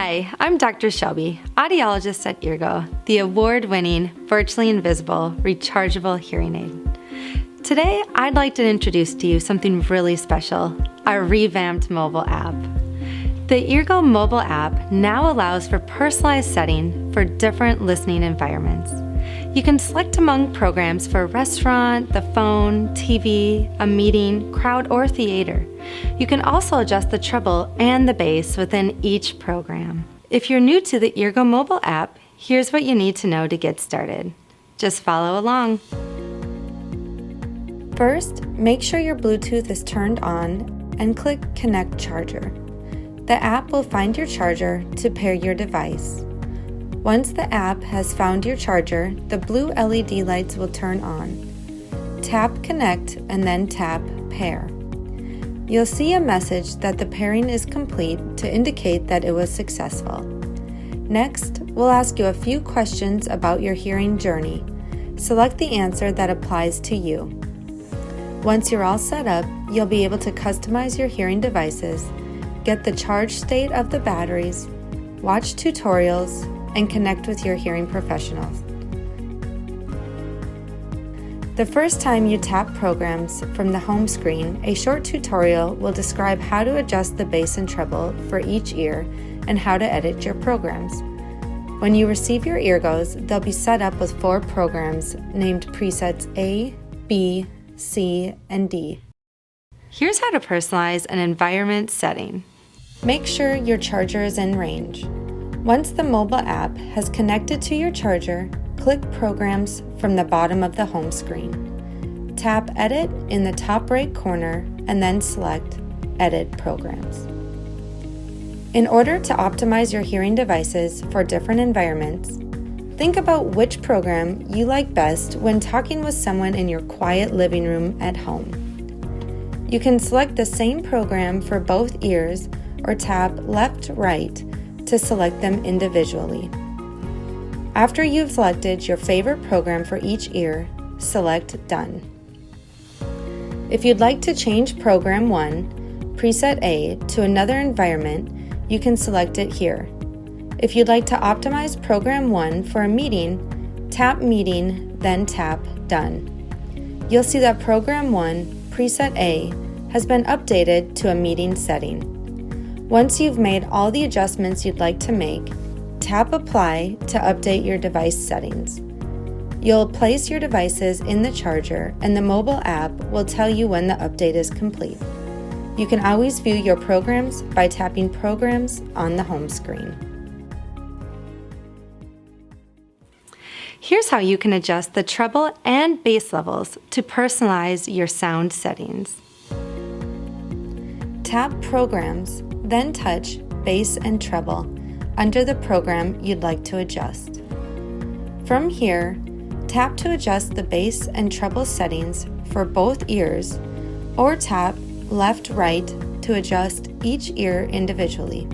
Hi, I'm Dr. Shelby, audiologist at Eargo, the award-winning, virtually invisible, rechargeable hearing aid. Today, I'd like to introduce to you something really special, our revamped mobile app. The Eargo mobile app now allows for personalized setting for different listening environments. You can select among programs for a restaurant, the phone, TV, a meeting, crowd, or theater. You can also adjust the treble and the bass within each program. If you're new to the Eargo mobile app, here's what you need to know to get started. Just follow along. First, make sure your Bluetooth is turned on and click Connect Charger. The app will find your charger to pair your device. Once the app has found your charger, the blue LED lights will turn on. Tap Connect and then tap Pair. You'll see a message that the pairing is complete to indicate that it was successful. Next, we'll ask you a few questions about your hearing journey. Select the answer that applies to you. Once you're all set up, you'll be able to customize your hearing devices, get the charge state of the batteries, watch tutorials, and connect with your hearing professionals. The first time you tap programs from the home screen, a short tutorial will describe how to adjust the bass and treble for each ear and how to edit your programs. When you receive your Eargos, they'll be set up with 4 programs named presets A, B, C, and D. Here's how to personalize an environment setting. Make sure your charger is in range. Once the mobile app has connected to your charger, click Programs from the bottom of the home screen. Tap Edit in the top right corner and then select Edit Programs. In order to optimize your hearing devices for different environments, think about which program you like best when talking with someone in your quiet living room at home. You can select the same program for both ears or tap Left-Right to select them individually. After you've selected your favorite program for each ear, select Done. If you'd like to change Program 1, Preset A, to another environment, you can select it here. If you'd like to optimize Program 1 for a meeting, tap Meeting, then tap Done. You'll see that Program 1, Preset A, has been updated to a meeting setting. Once you've made all the adjustments you'd like to make, tap Apply to update your device settings. You'll place your devices in the charger and the mobile app will tell you when the update is complete. You can always view your programs by tapping Programs on the home screen. Here's how you can adjust the treble and bass levels to personalize your sound settings. Tap Programs, then touch Bass and Treble under the program you'd like to adjust. From here, tap to adjust the bass and treble settings for both ears, or tap Left-Right to adjust each ear individually.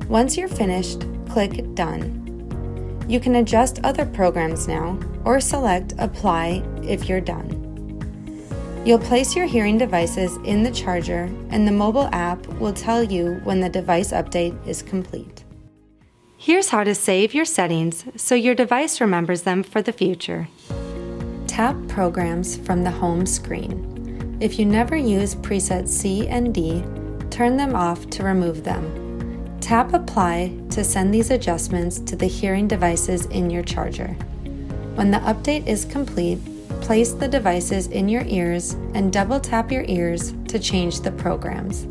Once you're finished, click Done. You can adjust other programs now, or select Apply if you're done. You'll place your hearing devices in the charger and the mobile app will tell you when the device update is complete. Here's how to save your settings so your device remembers them for the future. Tap Programs from the home screen. If you never use presets C and D, turn them off to remove them. Tap Apply to send these adjustments to the hearing devices in your charger. When the update is complete, place the devices in your ears and double tap your ears to change the programs.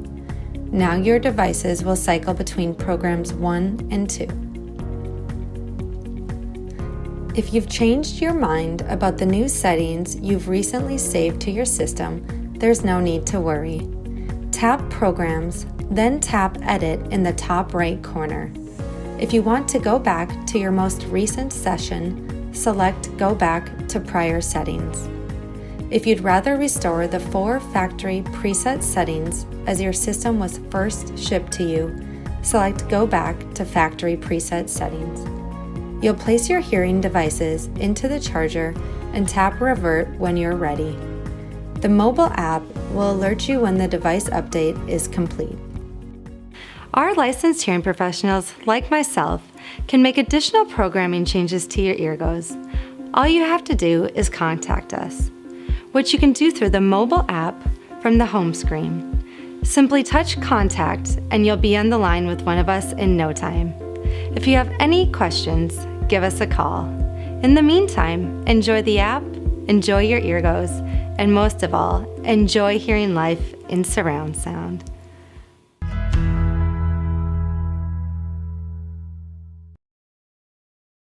Now your devices will cycle between programs 1 and 2. If you've changed your mind about the new settings you've recently saved to your system, there's no need to worry. Tap Programs, then tap Edit in the top right corner. If you want to go back to your most recent session, select Go Back to Prior Settings. If you'd rather restore the 4 factory preset settings as your system was first shipped to you, select Go Back to Factory Preset Settings. You'll place your hearing devices into the charger and tap Revert when you're ready. The mobile app will alert you when the device update is complete. Our licensed hearing professionals, like myself, can make additional programming changes to your Eargos. All you have to do is contact us, which you can do through the mobile app from the home screen. Simply touch contact and you'll be on the line with one of us in no time. If you have any questions, give us a call. In the meantime, enjoy the app, enjoy your Eargos, and most of all, enjoy hearing life in surround sound.